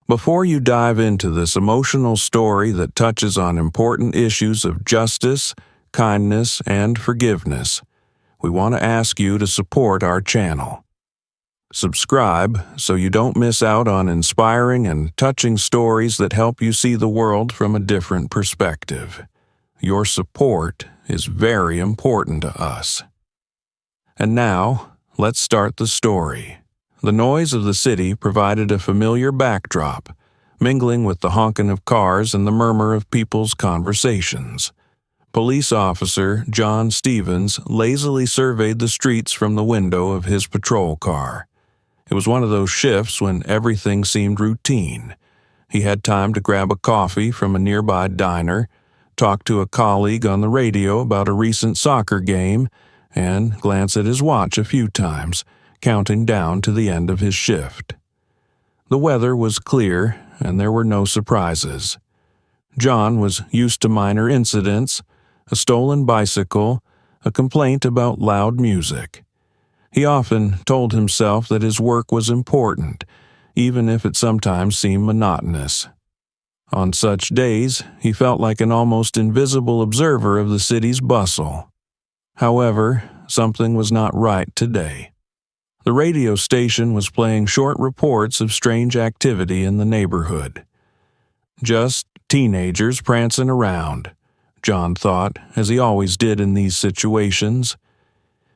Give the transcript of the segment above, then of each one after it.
Before you dive into this emotional story that touches on important issues of justice, kindness, and forgiveness, we want to ask you to support our channel. Subscribe so you don't miss out on inspiring and touching stories that help you see the world from a different perspective. Your support is very important to us. And now, let's start the story. The noise of the city provided a familiar backdrop, mingling with the honking of cars and the murmur of people's conversations. Police officer John Stevens lazily surveyed the streets from the window of his patrol car. It was one of those shifts when everything seemed routine. He had time to grab a coffee from a nearby diner, talk to a colleague on the radio about a recent soccer game, and glance at his watch a few times, counting down to the end of his shift. The weather was clear, and there were no surprises. John was used to minor incidents, a stolen bicycle, a complaint about loud music. He often told himself that his work was important, even if it sometimes seemed monotonous. On such days, he felt like an almost invisible observer of the city's bustle. However, something was not right today. The radio station was playing short reports of strange activity in the neighborhood. Just teenagers prancing around, John thought, as he always did in these situations.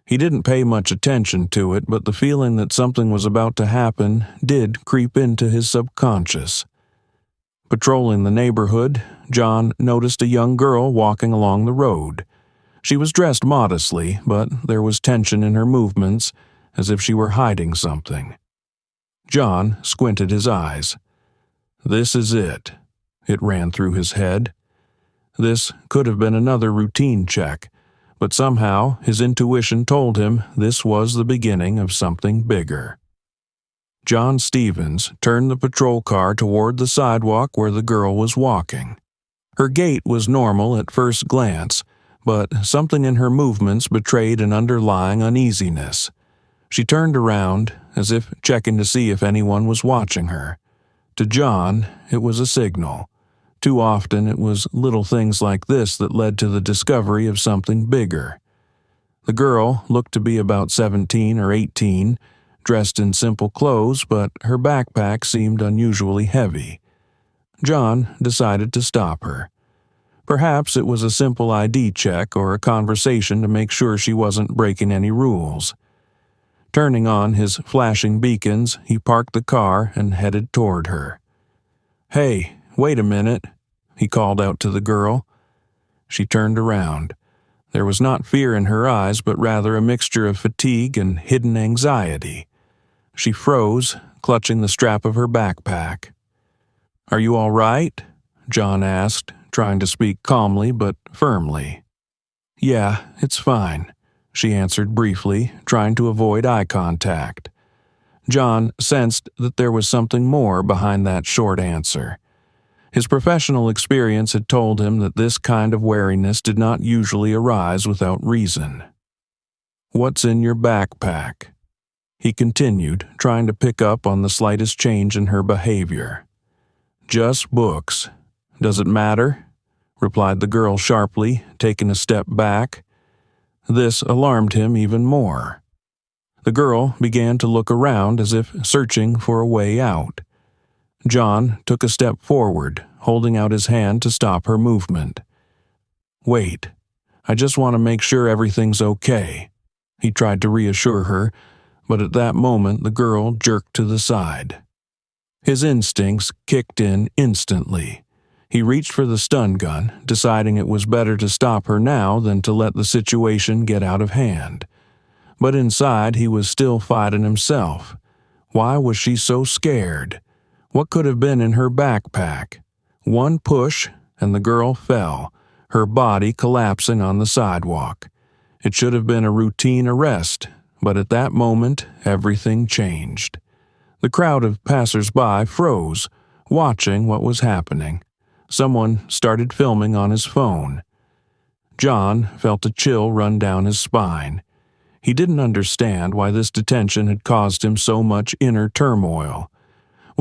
He didn't pay much attention to it, but the feeling that something was about to happen did creep into his subconscious. Patrolling the neighborhood, John noticed a young girl walking along the road. She was dressed modestly, but there was tension in her movements, as if she were hiding something. John squinted his eyes. This is it. It ran through his head. This could have been another routine check, but somehow his intuition told him this was the beginning of something bigger. John Stevens turned the patrol car toward the sidewalk where the girl was walking. Her gait was normal at first glance, but something in her movements betrayed an underlying uneasiness. She turned around, as if checking to see if anyone was watching her. To John, it was a signal. Too often it was little things like this that led to the discovery of something bigger. The girl looked to be about 17 or 18, dressed in simple clothes, but her backpack seemed unusually heavy. John decided to stop her. Perhaps it was a simple ID check or a conversation to make sure she wasn't breaking any rules. Turning on his flashing beacons, he parked the car and headed toward her. "Hey, wait a minute," he called out to the girl. She turned around. There was not fear in her eyes, but rather a mixture of fatigue and hidden anxiety. She froze, clutching the strap of her backpack. "Are you all right?" John asked, trying to speak calmly but firmly. "Yeah, it's fine," she answered briefly, trying to avoid eye contact. John sensed that there was something more behind that short answer. His professional experience had told him that this kind of wariness did not usually arise without reason. "What's in your backpack?" he continued, trying to pick up on the slightest change in her behavior. "Just books. Does it matter?" replied the girl sharply, taking a step back. This alarmed him even more. The girl began to look around as if searching for a way out. John took a step forward, holding out his hand to stop her movement. "Wait, I just want to make sure everything's okay," he tried to reassure her, but at that moment the girl jerked to the side. His instincts kicked in instantly. He reached for the stun gun, deciding it was better to stop her now than to let the situation get out of hand. But inside he was still fighting himself. Why was she so scared? What could have been in her backpack? One push, and the girl fell, her body collapsing on the sidewalk. It should have been a routine arrest, but at that moment everything changed. The crowd of passers-by froze, watching what was happening. Someone started filming on his phone. John felt a chill run down his spine. He didn't understand why this detention had caused him so much inner turmoil.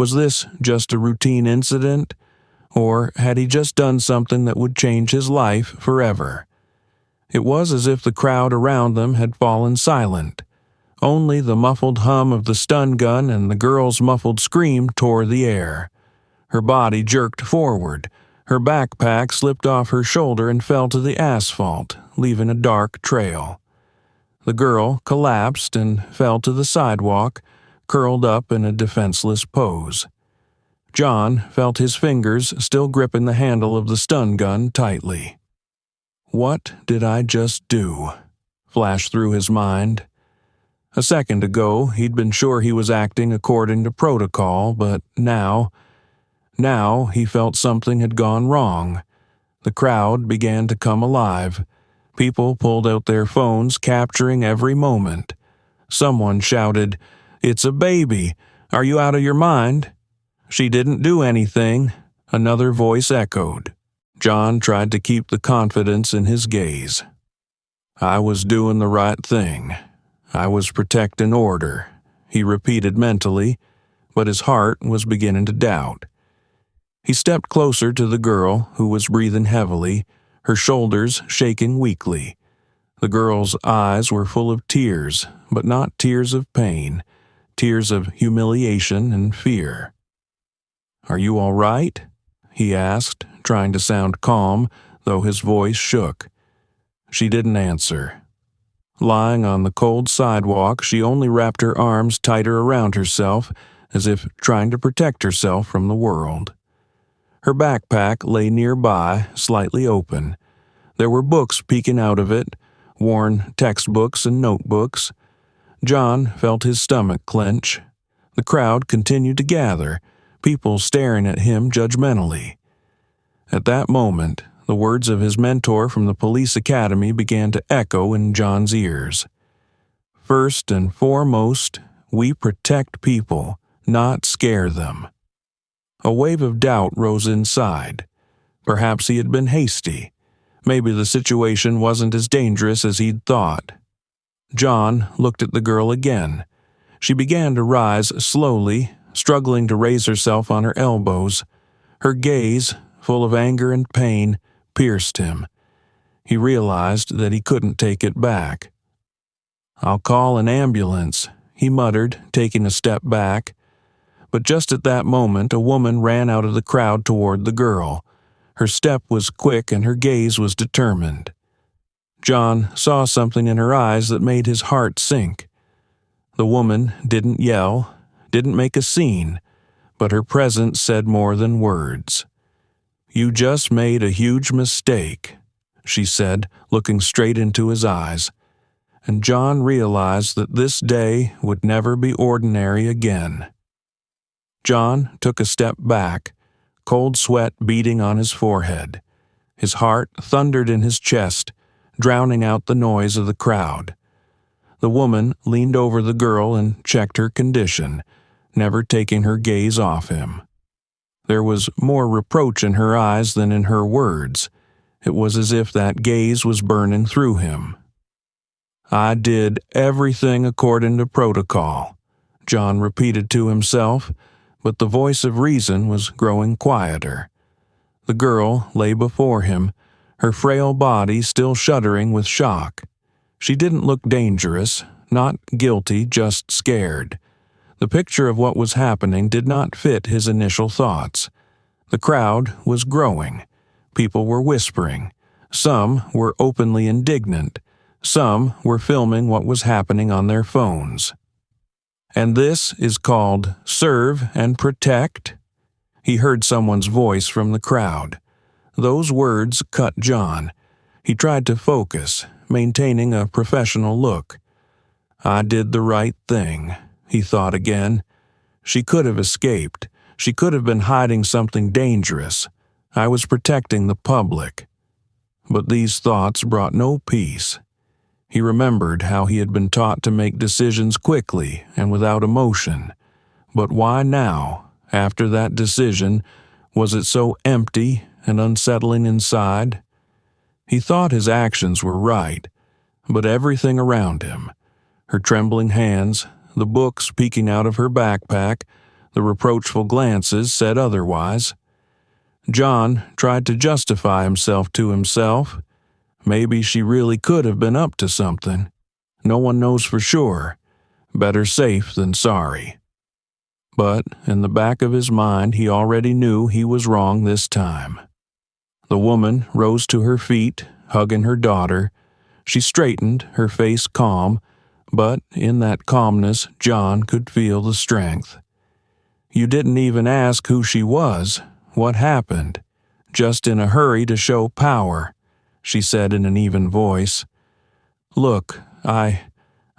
Was this just a routine incident, or had he just done something that would change his life forever? It was as if the crowd around them had fallen silent. Only the muffled hum of the stun gun and the girl's muffled scream tore the air. Her body jerked forward. Her backpack slipped off her shoulder and fell to the asphalt, leaving a dark trail. The girl collapsed and fell to the sidewalk, curled up in a defenseless pose. John felt his fingers still gripping the handle of the stun gun tightly. "What did I just do?" flashed through his mind. A second ago, he'd been sure he was acting according to protocol, but now he felt something had gone wrong. The crowd began to come alive. People pulled out their phones, capturing every moment. Someone shouted, "It's a baby! Are you out of your mind?" "She didn't do anything," another voice echoed. John tried to keep the confidence in his gaze. "I was doing the right thing. I was protecting order," he repeated mentally, but his heart was beginning to doubt. He stepped closer to the girl, who was breathing heavily, her shoulders shaking weakly. The girl's eyes were full of tears, but not tears of pain, tears of humiliation and fear. "Are you all right?" he asked, trying to sound calm, though his voice shook. She didn't answer. Lying on the cold sidewalk, she only wrapped her arms tighter around herself, as if trying to protect herself from the world. Her backpack lay nearby, slightly open. There were books peeking out of it, worn textbooks and notebooks. John felt his stomach clench. The crowd continued to gather, people staring at him judgmentally. At that moment, the words of his mentor from the police academy began to echo in John's ears. "First and foremost, we protect people, not scare them." A wave of doubt rose inside. Perhaps he had been hasty. Maybe the situation wasn't as dangerous as he'd thought. John looked at the girl again. She began to rise slowly, struggling to raise herself on her elbows. Her gaze, full of anger and pain, pierced him. He realized that he couldn't take it back. "I'll call an ambulance," he muttered, taking a step back. But just at that moment, a woman ran out of the crowd toward the girl. Her step was quick and her gaze was determined. John saw something in her eyes that made his heart sink. The woman didn't yell, didn't make a scene, but her presence said more than words. "You just made a huge mistake," she said, looking straight into his eyes. And John realized that this day would never be ordinary again. John took a step back, cold sweat beating on his forehead. His heart thundered in his chest, drowning out the noise of the crowd. The woman leaned over the girl and checked her condition, never taking her gaze off him. There was more reproach in her eyes than in her words. It was as if that gaze was burning through him. "I did everything according to protocol," John repeated to himself, but the voice of reason was growing quieter. The girl lay before him, her frail body still shuddering with shock. She didn't look dangerous, not guilty, just scared. The picture of what was happening did not fit his initial thoughts. The crowd was growing. People were whispering. Some were openly indignant. Some were filming what was happening on their phones. "And this is called serve and protect?" He heard someone's voice from the crowd. Those words cut John. He tried to focus, maintaining a professional look. "I did the right thing," he thought again. "She could have escaped. She could have been hiding something dangerous. I was protecting the public." But these thoughts brought no peace. He remembered how he had been taught to make decisions quickly and without emotion. But why now, after that decision, was it so empty and unsettling inside? He thought his actions were right, but everything around him, her trembling hands, the books peeking out of her backpack, The reproachful glances said otherwise. John tried to justify himself to himself. Maybe she really could have been up to something. No one knows for sure. Better safe than sorry. But in the back of his mind, he already knew he was wrong this time. The woman rose to her feet, hugging her daughter. She straightened, her face calm, but in that calmness, John could feel the strength. "You didn't even ask who she was. What happened? Just in a hurry to show power," she said in an even voice. "Look, I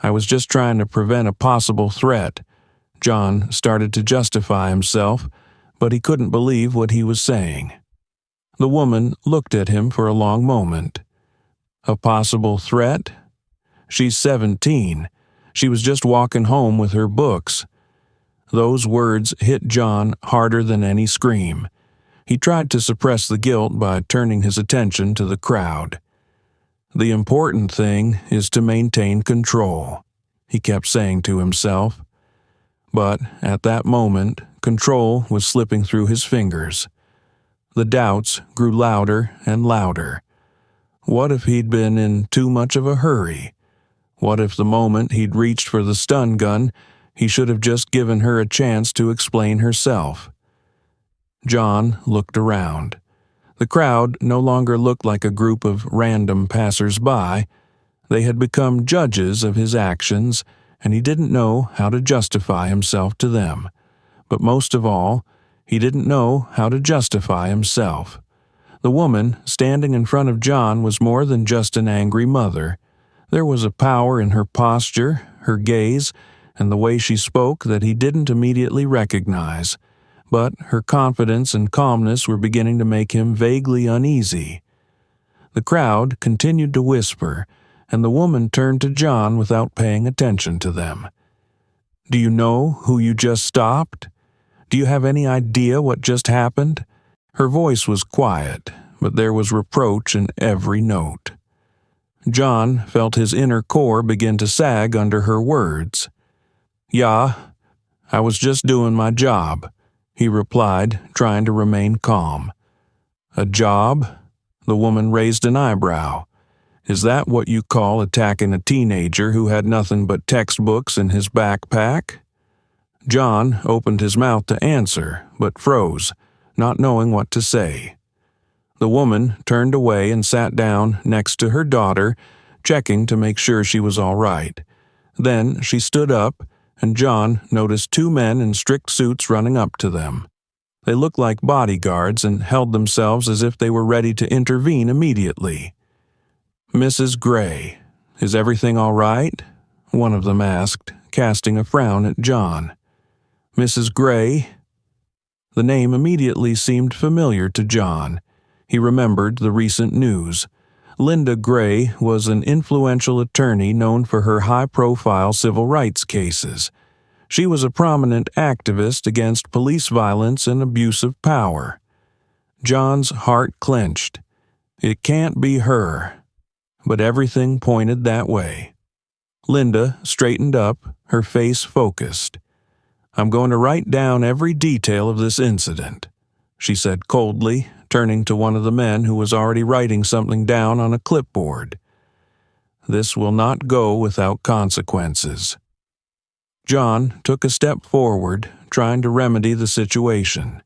was just trying to prevent a possible threat." John started to justify himself, but he couldn't believe what he was saying. The woman looked at him for a long moment. A possible threat? She's 17. She was just walking home with her books. Those words hit John harder than any scream. He tried to suppress the guilt by turning his attention to the crowd. "The important thing is to maintain control," he kept saying to himself. But at that moment, control was slipping through his fingers. The doubts grew louder and louder. What if he'd been in too much of a hurry? What if the moment he'd reached for the stun gun, he should have just given her a chance to explain herself? John looked around. The crowd no longer looked like a group of random passers-by. They had become judges of his actions, and he didn't know how to justify himself to them. But most of all, he didn't know how to justify himself. The woman standing in front of John was more than just an angry mother. There was a power in her posture, her gaze, and the way she spoke that he didn't immediately recognize. But her confidence and calmness were beginning to make him vaguely uneasy. The crowd continued to whisper, and the woman turned to John without paying attention to them. "Do you know who you just stopped? Do you have any idea what just happened?" Her voice was quiet, but there was reproach in every note. John felt his inner core begin to sag under her words. "Yeah, I was just doing my job," he replied, trying to remain calm. "A job?" The woman raised an eyebrow. "Is that what you call attacking a teenager who had nothing but textbooks in his backpack?" John opened his mouth to answer, but froze, not knowing what to say. The woman turned away and sat down next to her daughter, checking to make sure she was all right. Then she stood up, and John noticed two men in strict suits running up to them. They looked like bodyguards and held themselves as if they were ready to intervene immediately. "Mrs. Gray, is everything all right?" one of them asked, casting a frown at John. "Mrs. Gray?" The name immediately seemed familiar to John. He remembered the recent news. Linda Gray was an influential attorney known for her high-profile civil rights cases. She was a prominent activist against police violence and abuse of power. John's heart clenched. It can't be her. But everything pointed that way. Linda straightened up, her face focused. "I'm going to write down every detail of this incident," she said coldly, turning to one of the men who was already writing something down on a clipboard. "This will not go without consequences." John took a step forward, trying to remedy the situation.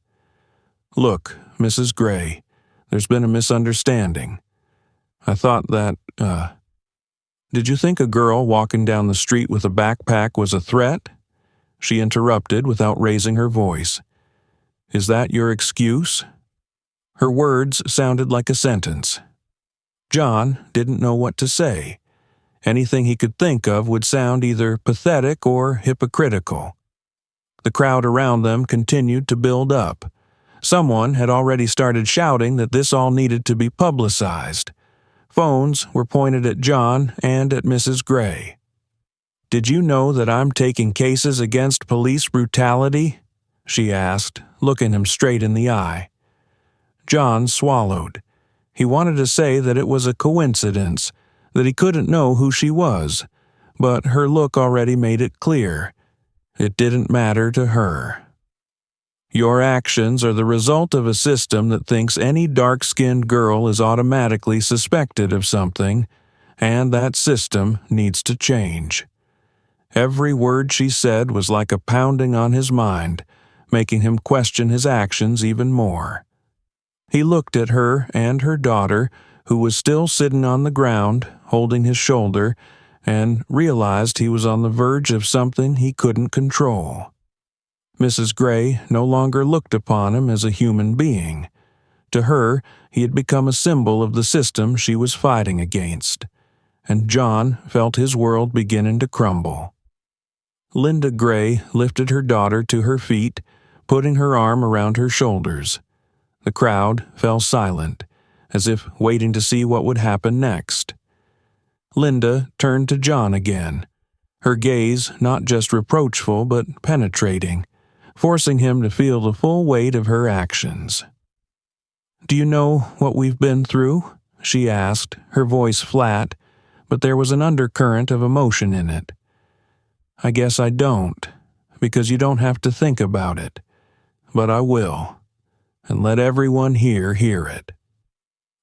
"Look, Mrs. Gray, there's been a misunderstanding. I thought that, Did you think a girl walking down the street with a backpack was a threat?" She interrupted without raising her voice. "Is that your excuse?" Her words sounded like a sentence. John didn't know what to say. Anything he could think of would sound either pathetic or hypocritical. The crowd around them continued to build up. Someone had already started shouting that this all needed to be publicized. Phones were pointed at John and at Mrs. Gray. "Did you know that I'm taking cases against police brutality?" she asked, looking him straight in the eye. John swallowed. He wanted to say that it was a coincidence, that he couldn't know who she was, but her look already made it clear. It didn't matter to her. Your actions are the result of a system that thinks any dark-skinned girl is automatically suspected of something, and that system needs to change." Every word she said was like a pounding on his mind, making him question his actions even more. He looked at her and her daughter, who was still sitting on the ground, holding his shoulder, and realized he was on the verge of something he couldn't control. Mrs. Gray no longer looked upon him as a human being. To her, he had become a symbol of the system she was fighting against, and John felt his world beginning to crumble. Linda Gray lifted her daughter to her feet, putting her arm around her shoulders. The crowd fell silent, as if waiting to see what would happen next. Linda turned to John again, her gaze not just reproachful but penetrating, forcing him to feel the full weight of her actions. "Do you know what we've been through?" she asked, her voice flat, but there was an undercurrent of emotion in it. "I guess I don't, because you don't have to think about it, but I will, and let everyone here hear it."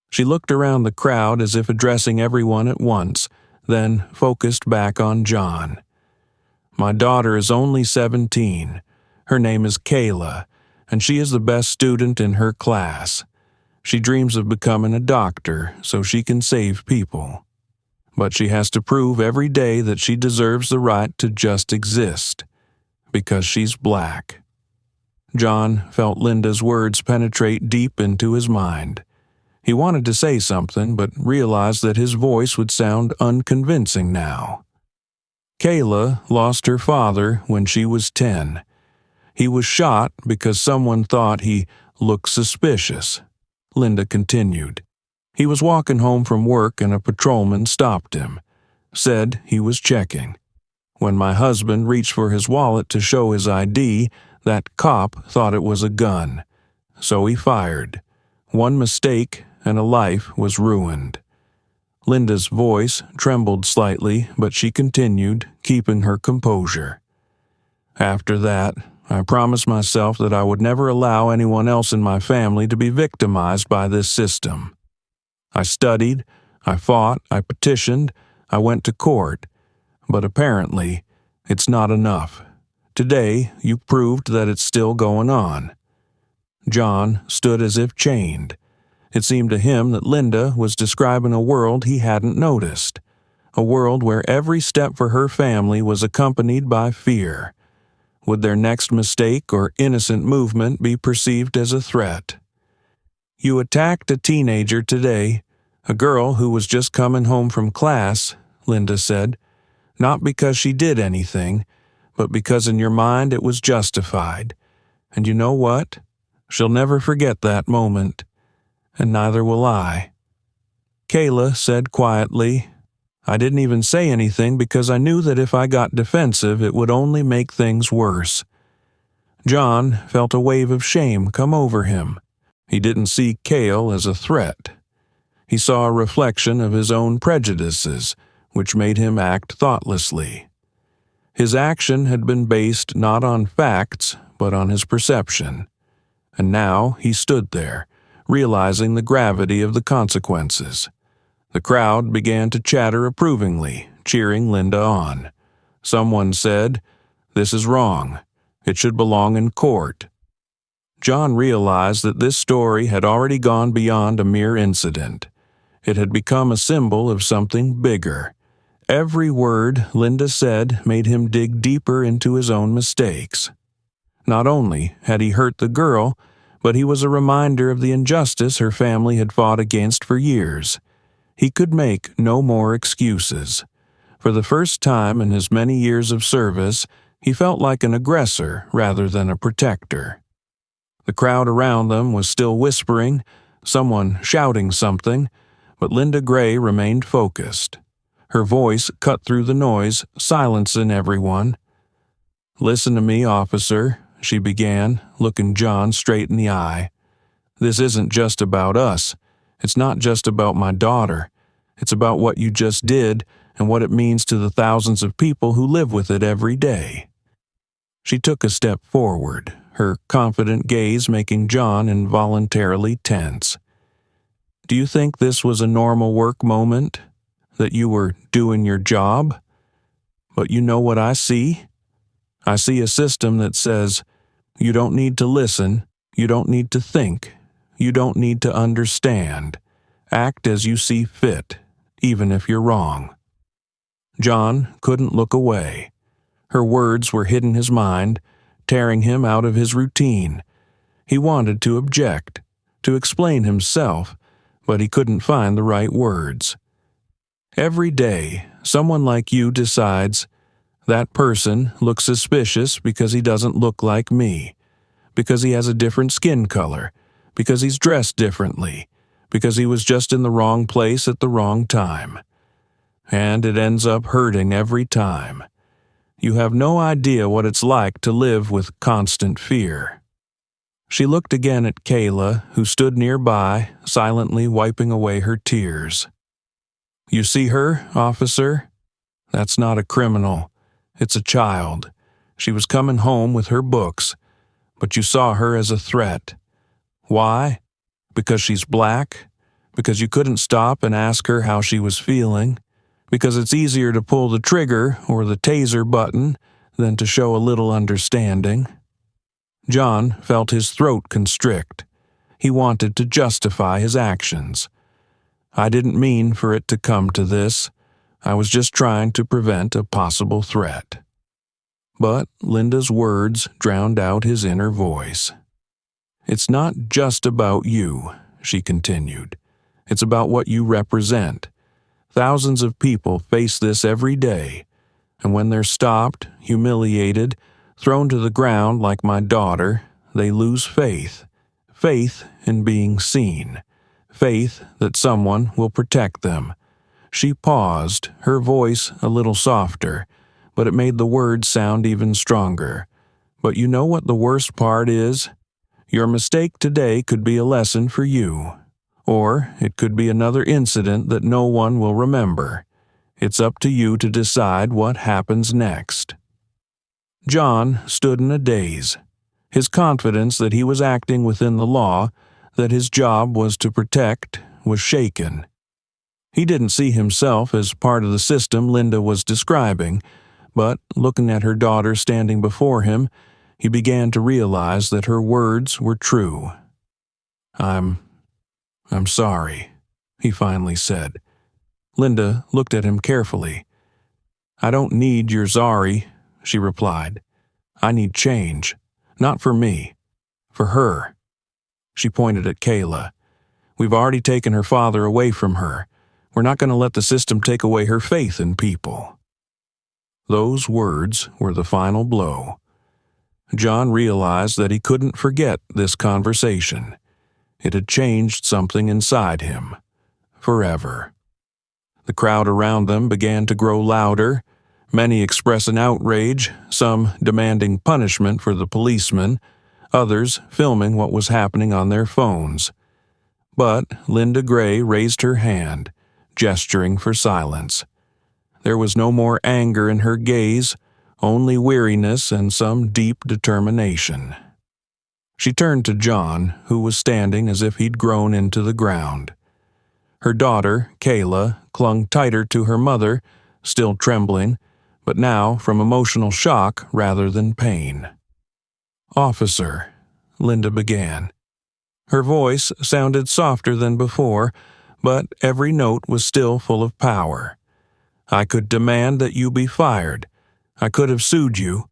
She looked around the crowd as if addressing everyone at once, then focused back on John. "My daughter is only 17. Her name is Kayla, and she is the best student in her class. She dreams of becoming a doctor so she can save people. But she has to prove every day that she deserves the right to just exist, because she's black." John felt Linda's words penetrate deep into his mind. He wanted to say something, but realized that his voice would sound unconvincing now. "Kayla lost her father when she was 10. He was shot because someone thought he looked suspicious," Linda continued. "He was walking home from work and a patrolman stopped him, said he was checking. When my husband reached for his wallet to show his ID, that cop thought it was a gun. So he fired. One mistake and a life was ruined." Linda's voice trembled slightly, but she continued, keeping her composure. "After that, I promised myself that I would never allow anyone else in my family to be victimized by this system. I studied, I fought, I petitioned, I went to court, but apparently it's not enough. Today, you proved that it's still going on." John stood as if chained. It seemed to him that Linda was describing a world he hadn't noticed, a world where every step for her family was accompanied by fear. Would their next mistake or innocent movement be perceived as a threat? "You attacked a teenager today, a girl who was just coming home from class," Linda said, "not because she did anything, but because in your mind it was justified. And you know what? She'll never forget that moment, and neither will I." Kayla said quietly, "I didn't even say anything because I knew that if I got defensive it would only make things worse." John felt a wave of shame come over him. He didn't see Kale as a threat. He saw a reflection of his own prejudices, which made him act thoughtlessly. His action had been based not on facts, but on his perception. And now he stood there, realizing the gravity of the consequences. The crowd began to chatter approvingly, cheering Linda on. Someone said, "This is wrong. It should belong in court." John realized that this story had already gone beyond a mere incident. It had become a symbol of something bigger. Every word Linda said made him dig deeper into his own mistakes. Not only had he hurt the girl, but he was a reminder of the injustice her family had fought against for years. He could make no more excuses. For the first time in his many years of service, he felt like an aggressor rather than a protector. The crowd around them was still whispering, someone shouting something, but Linda Gray remained focused. Her voice cut through the noise, silencing everyone. "Listen to me, officer," she began, looking John straight in the eye. "This isn't just about us. It's not just about my daughter. It's about what you just did and what it means to the thousands of people who live with it every day." She took a step forward, her confident gaze making John involuntarily tense. "Do you think this was a normal work moment? That you were doing your job? But you know what I see? I see a system that says, you don't need to listen, you don't need to think, you don't need to understand. Act as you see fit, even if you're wrong." John couldn't look away. Her words were hitting his mind, tearing him out of his routine. He wanted to object, to explain himself, but he couldn't find the right words. Every day, someone like you decides, that person looks suspicious because he doesn't look like me, because he has a different skin color, because he's dressed differently, because he was just in the wrong place at the wrong time. And it ends up hurting every time. You have no idea what it's like to live with constant fear. She looked again at Kayla, who stood nearby, silently wiping away her tears. "You see her, officer? That's not a criminal. It's a child. She was coming home with her books, but you saw her as a threat. Why? Because she's black? Because you couldn't stop and ask her how she was feeling? Because it's easier to pull the trigger or the taser button than to show a little understanding?" John felt his throat constrict. He wanted to justify his actions. "I didn't mean for it to come to this. I was just trying to prevent a possible threat." But Linda's words drowned out his inner voice. "It's not just about you," she continued. "It's about what you represent. Thousands of people face this every day, and when they're stopped, humiliated, thrown to the ground like my daughter, they lose faith. Faith in being seen. Faith that someone will protect them." She paused, her voice a little softer, but it made the words sound even stronger. "But you know what the worst part is? Your mistake today could be a lesson for you. Or it could be another incident that no one will remember. It's up to you to decide what happens next." John stood in a daze. His confidence that he was acting within the law, that his job was to protect, was shaken. He didn't see himself as part of the system Linda was describing, but looking at her daughter standing before him, he began to realize that her words were true. I'm sorry," he finally said. Linda looked at him carefully. "I don't need your sorry," she replied. "I need change. Not for me. For her." She pointed at Kayla. "We've already taken her father away from her. We're not going to let the system take away her faith in people." Those words were the final blow. John realized that he couldn't forget this conversation. It had changed something inside him. Forever. The crowd around them began to grow louder, many expressing outrage, some demanding punishment for the policeman, others filming what was happening on their phones. But Linda Gray raised her hand, gesturing for silence. There was no more anger in her gaze, only weariness and some deep determination. She turned to John, who was standing as if he'd grown into the ground. Her daughter, Kayla, clung tighter to her mother, still trembling, but now from emotional shock rather than pain. "Officer," Linda began. Her voice sounded softer than before, but every note was still full of power. "I could demand that you be fired. I could have sued you.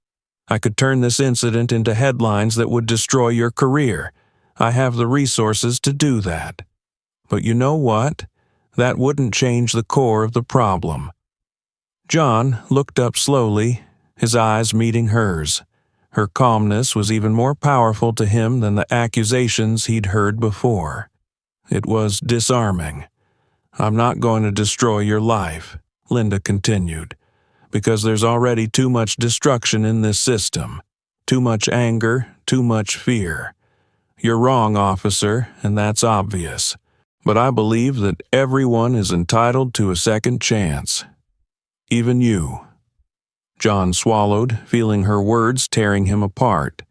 I could turn this incident into headlines that would destroy your career. I have the resources to do that. But you know what? That wouldn't change the core of the problem." John looked up slowly, his eyes meeting hers. Her calmness was even more powerful to him than the accusations he'd heard before. It was disarming. "I'm not going to destroy your life," Linda continued, "because there's already too much destruction in this system. Too much anger, too much fear. You're wrong, officer, and that's obvious. But I believe that everyone is entitled to a second chance. Even you." John swallowed, feeling her words tearing him apart.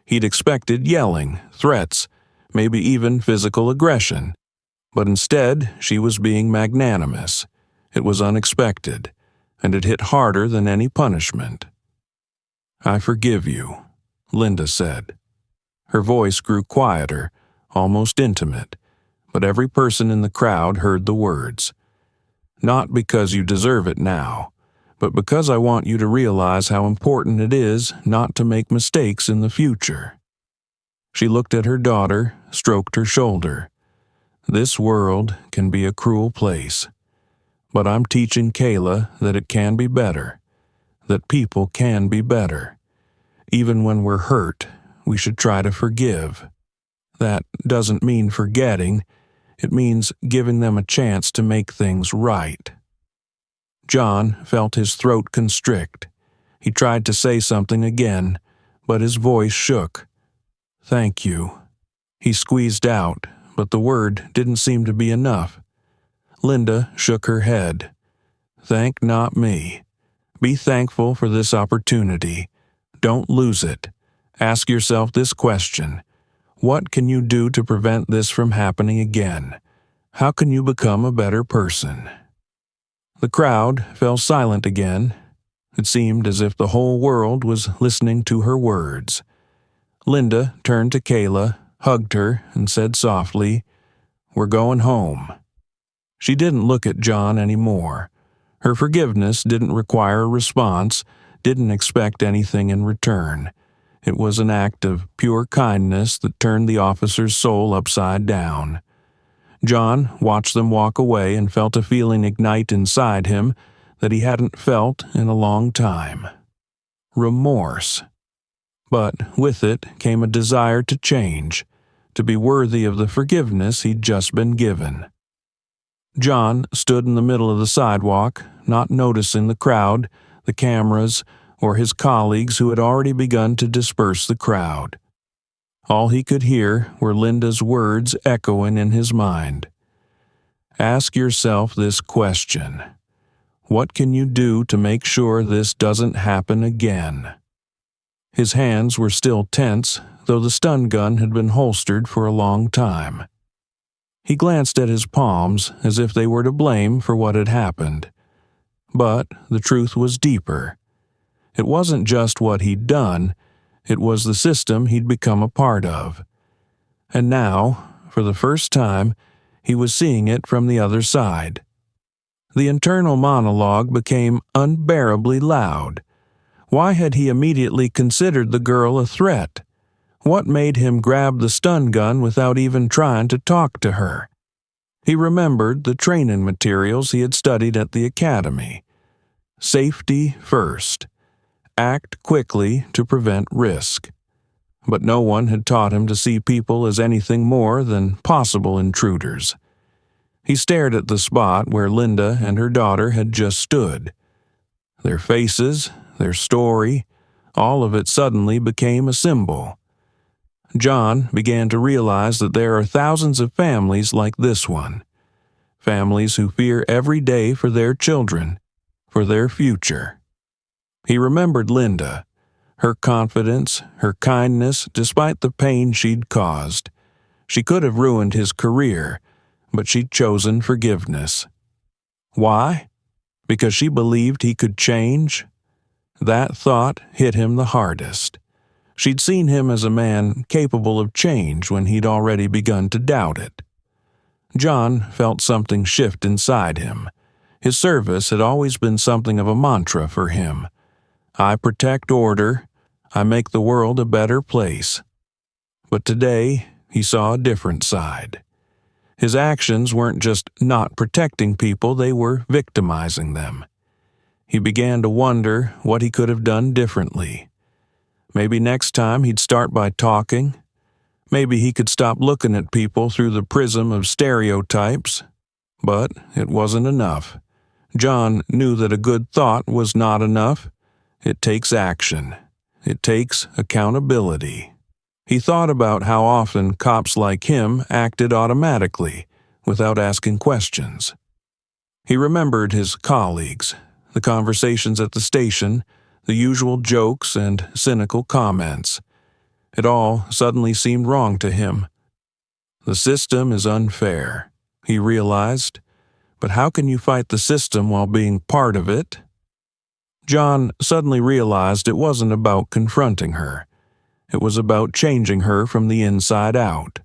He'd expected yelling, threats, maybe even physical aggression. But instead, she was being magnanimous. It was unexpected, and it hit harder than any punishment. "I forgive you," Linda said. Her voice grew quieter, almost intimate, but every person in the crowd heard the words. "Not because you deserve it now, but because I want you to realize how important it is not to make mistakes in the future." She looked at her daughter, stroked her shoulder. "This world can be a cruel place, but I'm teaching Kayla that it can be better, that people can be better. Even when we're hurt, we should try to forgive. That doesn't mean forgetting, it means giving them a chance to make things right." John felt his throat constrict. He tried to say something again, but his voice shook. "Thank you," he squeezed out, but the word didn't seem to be enough. Linda shook her head. "Thank not me. Be thankful for this opportunity. Don't lose it. Ask yourself this question. What can you do to prevent this from happening again? How can you become a better person?" The crowd fell silent again. It seemed as if the whole world was listening to her words. Linda turned to Kayla, hugged her, and said softly, "We're going home." She didn't look at John anymore. Her forgiveness didn't require a response, didn't expect anything in return. It was an act of pure kindness that turned the officer's soul upside down. John watched them walk away and felt a feeling ignite inside him that he hadn't felt in a long time. Remorse. But with it came a desire to change, to be worthy of the forgiveness he'd just been given. John stood in the middle of the sidewalk, not noticing the crowd, the cameras, or his colleagues who had already begun to disperse the crowd. All he could hear were Linda's words echoing in his mind. Ask yourself this question. What can you do to make sure this doesn't happen again? His hands were still tense, though the stun gun had been holstered for a long time. He glanced at his palms as if they were to blame for what had happened. But the truth was deeper. It wasn't just what he'd done, it was the system he'd become a part of. And now, for the first time, he was seeing it from the other side. The internal monologue became unbearably loud. Why had he immediately considered the girl a threat? What made him grab the stun gun without even trying to talk to her? He remembered the training materials he had studied at the academy. Safety first. Act quickly to prevent risk. But no one had taught him to see people as anything more than possible intruders. He stared at the spot where Linda and her daughter had just stood. Their faces, their story, all of it suddenly became a symbol. John began to realize that there are thousands of families like this one. Families who fear every day for their children, for their future. He remembered Linda, her confidence, her kindness, despite the pain she'd caused. She could have ruined his career, but she'd chosen forgiveness. Why? Because she believed he could change? That thought hit him the hardest. She'd seen him as a man capable of change when he'd already begun to doubt it. John felt something shift inside him. His service had always been something of a mantra for him. I protect order. I make the world a better place. But today, he saw a different side. His actions weren't just not protecting people, they were victimizing them. He began to wonder what he could have done differently. Maybe next time he'd start by talking. Maybe he could stop looking at people through the prism of stereotypes. But it wasn't enough. John knew that a good thought was not enough. It takes action. It takes accountability. He thought about how often cops like him acted automatically, without asking questions. He remembered his colleagues, the conversations at the station, the usual jokes and cynical comments. It all suddenly seemed wrong to him. The system is unfair, he realized, but how can you fight the system while being part of it? John suddenly realized it wasn't about confronting her. It was about changing her from the inside out.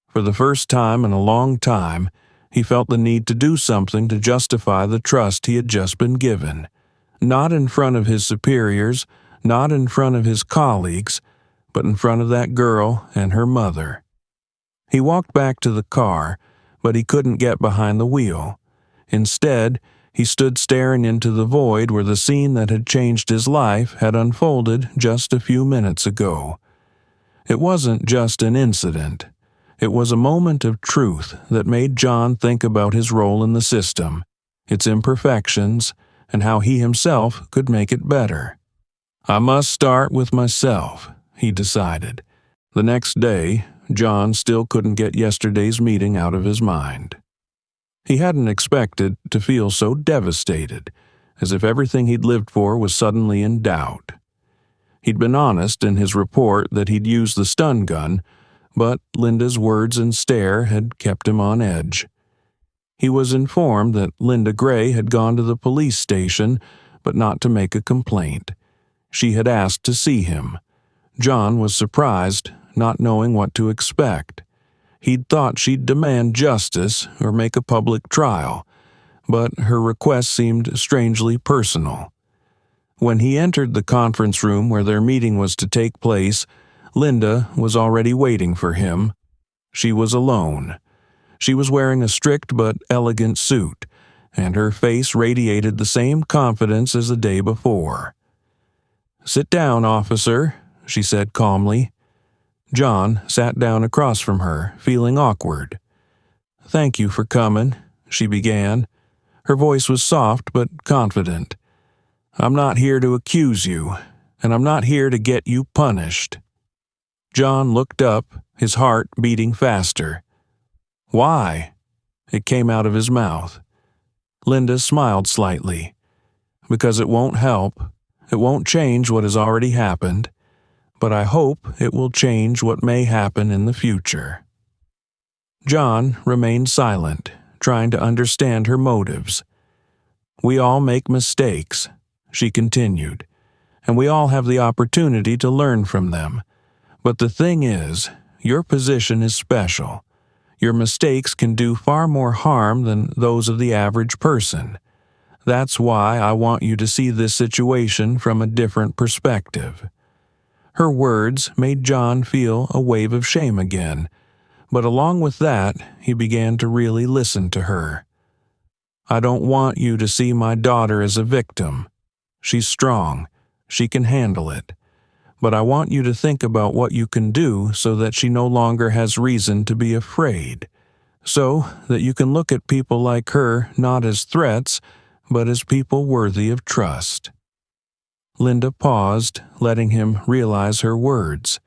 For the first time in a long time, he felt the need to do something to justify the trust he had just been given. Not in front of his superiors, not in front of his colleagues, but in front of that girl and her mother. He walked back to the car, but he couldn't get behind the wheel. Instead, he stood staring into the void where the scene that had changed his life had unfolded just a few minutes ago. It wasn't just an incident. It was a moment of truth that made John think about his role in the system, its imperfections, and how he himself could make it better. I must start with myself, he decided. The next day, John still couldn't get yesterday's meeting out of his mind. He hadn't expected to feel so devastated, as if everything he'd lived for was suddenly in doubt. He'd been honest in his report that he'd used the stun gun, but Linda's words and stare had kept him on edge. He was informed that Linda Gray had gone to the police station, but not to make a complaint. She had asked to see him. John was surprised, not knowing what to expect. He'd thought she'd demand justice or make a public trial, but her request seemed strangely personal. When he entered the conference room where their meeting was to take place, Linda was already waiting for him. She was alone. She was wearing a strict but elegant suit, and her face radiated the same confidence as the day before. "Sit down, officer," she said calmly. John sat down across from her, feeling awkward. "Thank you for coming," she began. Her voice was soft but confident. "I'm not here to accuse you, and I'm not here to get you punished." John looked up, his heart beating faster. "Why?" It came out of his mouth. Linda smiled slightly. "Because it won't help. It won't change what has already happened. But I hope it will change what may happen in the future." John remained silent, trying to understand her motives. "We all make mistakes," she continued, "and we all have the opportunity to learn from them. But the thing is, your position is special. Your mistakes can do far more harm than those of the average person. That's why I want you to see this situation from a different perspective." Her words made John feel a wave of shame again, but along with that, he began to really listen to her. "I don't want you to see my daughter as a victim. She's strong. She can handle it. But I want you to think about what you can do so that she no longer has reason to be afraid, so that you can look at people like her not as threats, but as people worthy of trust." Linda paused, letting him realize her words.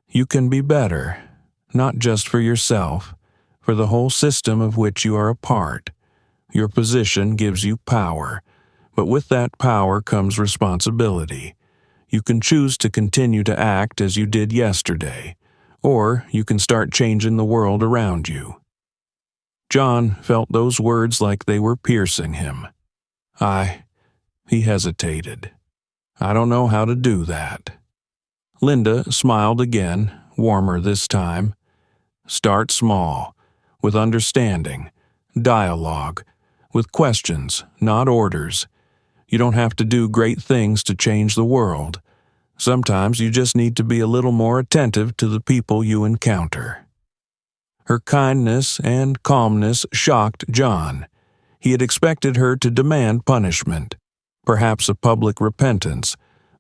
"You can be better, not just for yourself, for the whole system of which you are a part. Your position gives you power, but with that power comes responsibility. You can choose to continue to act as you did yesterday, or you can start changing the world around you." John felt those words like they were piercing him. He hesitated. "I don't know how to do that." Linda smiled again, warmer this time. "Start small, with understanding, dialogue, with questions, not orders. You don't have to do great things to change the world. Sometimes you just need to be a little more attentive to the people you encounter." Her kindness and calmness shocked John. He had expected her to demand punishment, perhaps a public repentance,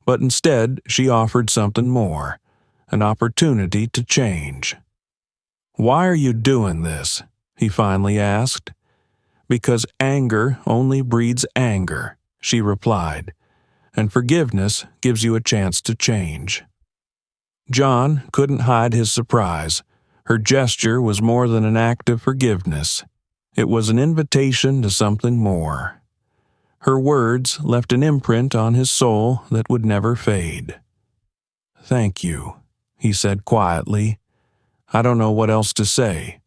but instead she offered something more, an opportunity to change. "Why are you doing this?" he finally asked. "Because anger only breeds anger," she replied, "and forgiveness gives you a chance to change." John couldn't hide his surprise. Her gesture was more than an act of forgiveness. It was an invitation to something more. Her words left an imprint on his soul that would never fade. "Thank you," he said quietly. "I don't know what else to say."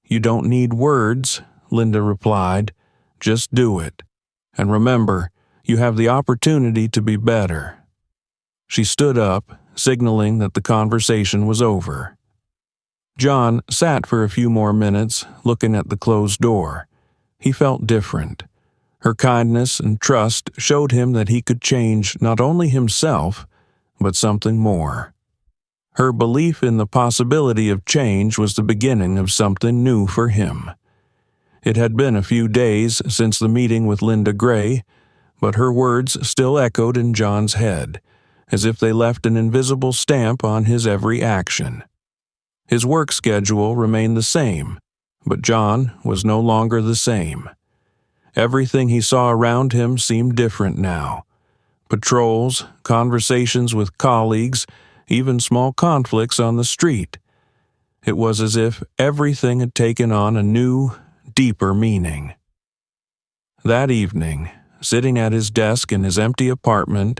"You don't need words," Linda replied. "Just do it. And remember, you have the opportunity to be better." She stood up, signaling that the conversation was over. John sat for a few more minutes, looking at the closed door. He felt different. Her kindness and trust showed him that he could change not only himself, but something more. Her belief in the possibility of change was the beginning of something new for him. It had been a few days since the meeting with Linda Gray, but her words still echoed in John's head, as if they left an invisible stamp on his every action. His work schedule remained the same, but John was no longer the same. Everything he saw around him seemed different now. Patrols, conversations with colleagues, even small conflicts on the street. It was as if everything had taken on a new, deeper meaning. That evening, sitting at his desk in his empty apartment,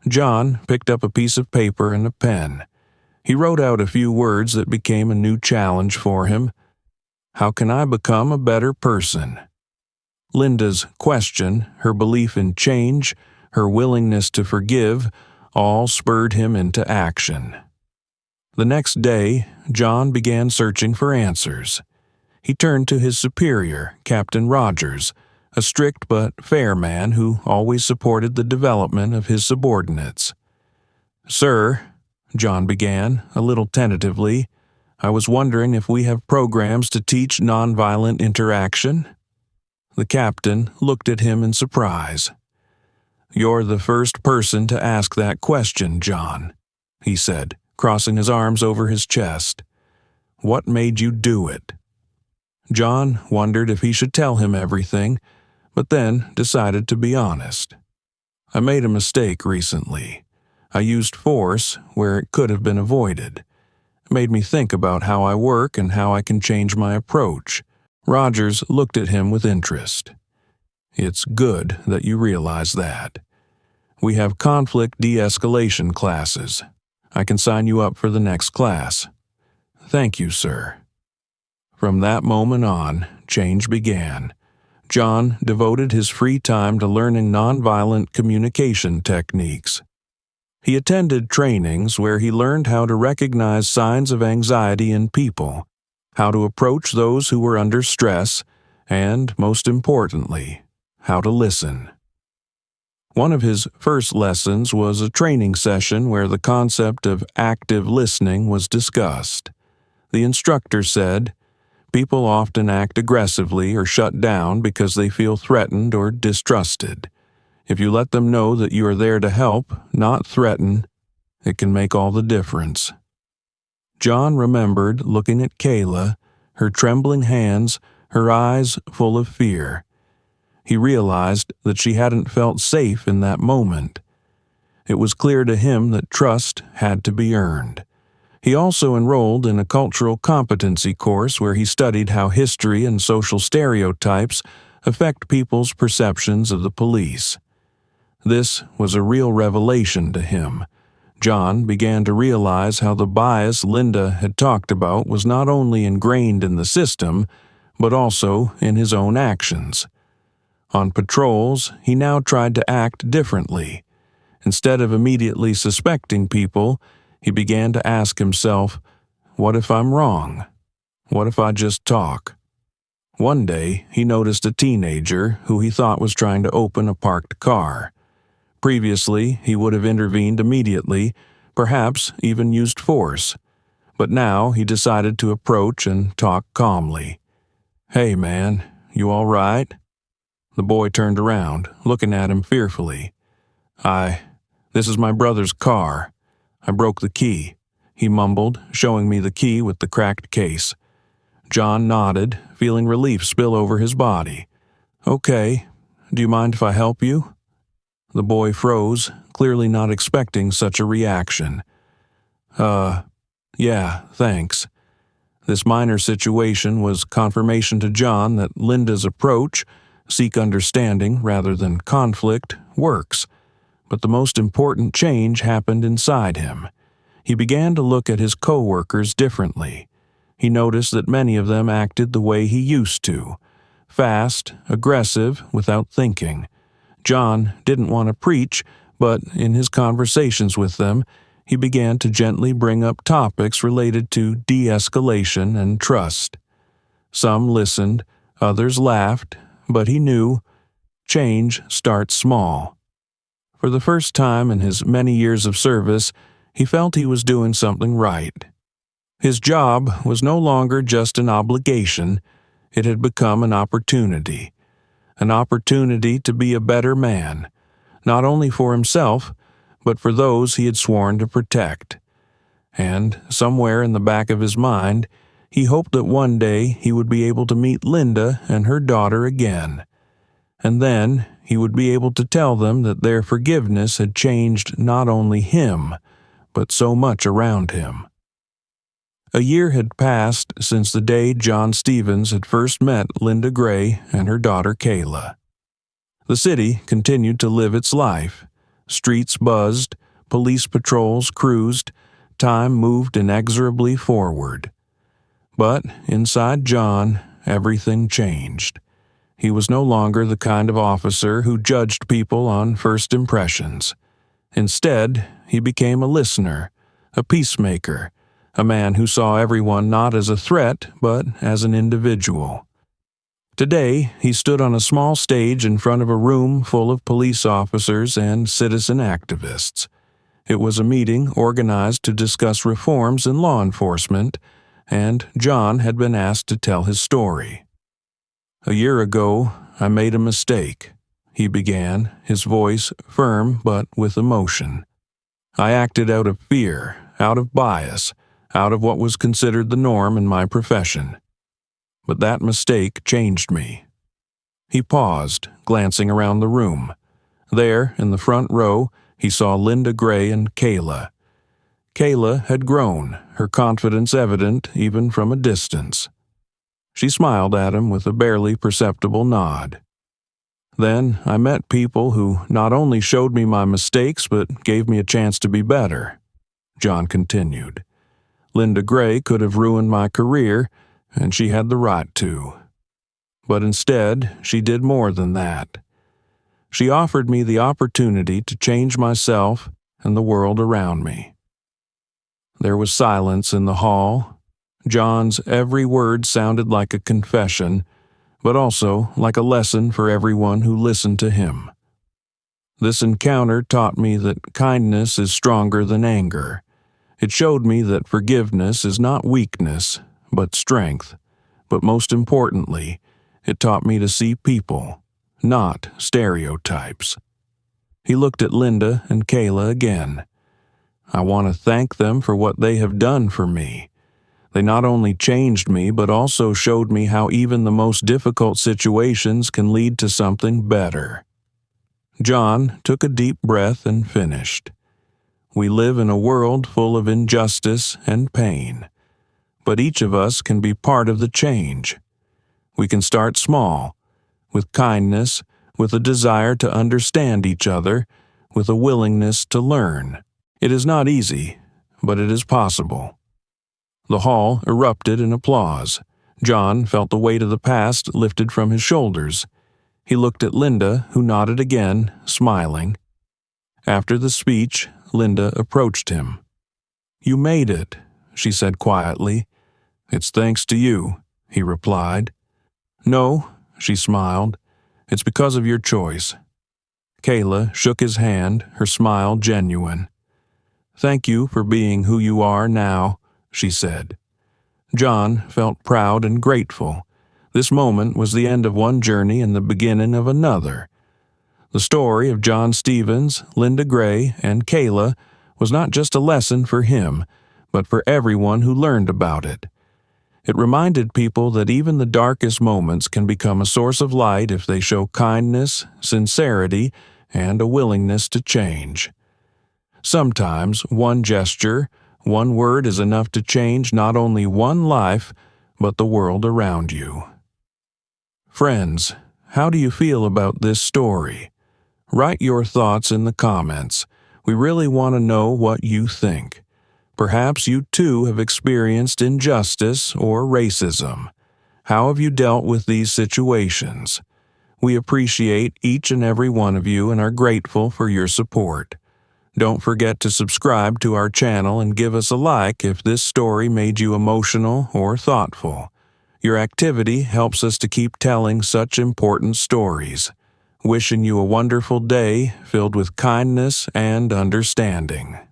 John picked up a piece of paper and a pen. He wrote out a few words that became a new challenge for him. How can I become a better person? Linda's question, her belief in change, her willingness to forgive, all spurred him into action. The next day, John began searching for answers. He turned to his superior, Captain Rogers, a strict but fair man who always supported the development of his subordinates. "Sir," John began, a little tentatively, "I was wondering if we have programs to teach nonviolent interaction?" The captain looked at him in surprise. "You're the first person to ask that question, John," he said, crossing his arms over his chest. "What made you do it?" John wondered if he should tell him everything, but then decided to be honest. "I made a mistake recently. I used force where it could have been avoided. It made me think about how I work and how I can change my approach." Rogers looked at him with interest. "It's good that you realize that. We have conflict de-escalation classes. I can sign you up for the next class." "Thank you, sir." From that moment on, change began. John devoted his free time to learning nonviolent communication techniques. He attended trainings where he learned how to recognize signs of anxiety in people, how to approach those who were under stress, and, most importantly, how to listen. One of his first lessons was a training session where the concept of active listening was discussed. The instructor said, "People often act aggressively or shut down because they feel threatened or distrusted. If you let them know that you are there to help, not threaten, it can make all the difference." John remembered looking at Kayla, her trembling hands, her eyes full of fear. He realized that she hadn't felt safe in that moment. It was clear to him that trust had to be earned. He also enrolled in a cultural competency course where he studied how history and social stereotypes affect people's perceptions of the police. This was a real revelation to him. John began to realize how the bias Linda had talked about was not only ingrained in the system, but also in his own actions. On patrols, he now tried to act differently. Instead of immediately suspecting people, he began to ask himself, "What if I'm wrong? What if I just talk?" One day, he noticed a teenager who he thought was trying to open a parked car. Previously, he would have intervened immediately, perhaps even used force. But now he decided to approach and talk calmly. "Hey, man, you all right?" The boy turned around, looking at him fearfully. This is my brother's car. I broke the key," he mumbled, showing me the key with the cracked case. John nodded, feeling relief spill over his body. "Okay, do you mind if I help you?" The boy froze, clearly not expecting such a reaction. Yeah, thanks." This minor situation was confirmation to John that Linda's approach, seek understanding rather than conflict, works. But the most important change happened inside him. He began to look at his coworkers differently. He noticed that many of them acted the way he used to, fast, aggressive, without thinking. John didn't want to preach, but in his conversations with them, he began to gently bring up topics related to de-escalation and trust. Some listened, others laughed, but he knew change starts small. For the first time in his many years of service, he felt he was doing something right. His job was no longer just an obligation, it had become an opportunity to be a better man, not only for himself, but for those he had sworn to protect. And somewhere in the back of his mind, he hoped that one day he would be able to meet Linda and her daughter again. And then he would be able to tell them that their forgiveness had changed not only him, but so much around him. A year had passed since the day John Stevens had first met Linda Gray and her daughter Kayla. The city continued to live its life. Streets buzzed, police patrols cruised, time moved inexorably forward. But inside John, everything changed. He was no longer the kind of officer who judged people on first impressions. Instead, he became a listener, a peacemaker, a man who saw everyone not as a threat, but as an individual. Today, he stood on a small stage in front of a room full of police officers and citizen activists. It was a meeting organized to discuss reforms in law enforcement, and John had been asked to tell his story. "A year ago, I made a mistake," he began, his voice firm but with emotion. "I acted out of fear, out of bias, out of what was considered the norm in my profession. But that mistake changed me." He paused, glancing around the room. There, in the front row, he saw Linda Gray and Kayla. Kayla had grown, her confidence evident even from a distance. She smiled at him with a barely perceptible nod. "Then I met people who not only showed me my mistakes but gave me a chance to be better," John continued. "Linda Gray could have ruined my career, and she had the right to. But instead, she did more than that. She offered me the opportunity to change myself and the world around me." There was silence in the hall. John's every word sounded like a confession, but also like a lesson for everyone who listened to him. "This encounter taught me that kindness is stronger than anger. It showed me that forgiveness is not weakness, but strength. But most importantly, it taught me to see people, not stereotypes." He looked at Linda and Kayla again. "I want to thank them for what they have done for me. They not only changed me, but also showed me how even the most difficult situations can lead to something better." John took a deep breath and finished. "We live in a world full of injustice and pain, but each of us can be part of the change. We can start small, with kindness, with a desire to understand each other, with a willingness to learn. It is not easy, but it is possible." The hall erupted in applause. John felt the weight of the past lifted from his shoulders. He looked at Linda, who nodded again, smiling. After the speech, Linda approached him. "You made it," she said quietly. "It's thanks to you," he replied. "No," she smiled. "It's because of your choice." Kayla shook his hand, her smile genuine. "Thank you for being who you are now," she said. John felt proud and grateful. This moment was the end of one journey and the beginning of another. The story of John Stevens, Linda Gray, and Kayla was not just a lesson for him, but for everyone who learned about it. It reminded people that even the darkest moments can become a source of light if they show kindness, sincerity, and a willingness to change. Sometimes one gesture, one word is enough to change not only one life, but the world around you. Friends, how do you feel about this story? Write your thoughts in the comments. We really want to know what you think. Perhaps you too have experienced injustice or racism. How have you dealt with these situations? We appreciate each and every one of you and are grateful for your support. Don't forget to subscribe to our channel and give us a like if this story made you emotional or thoughtful. Your activity helps us to keep telling such important stories. Wishing you a wonderful day filled with kindness and understanding.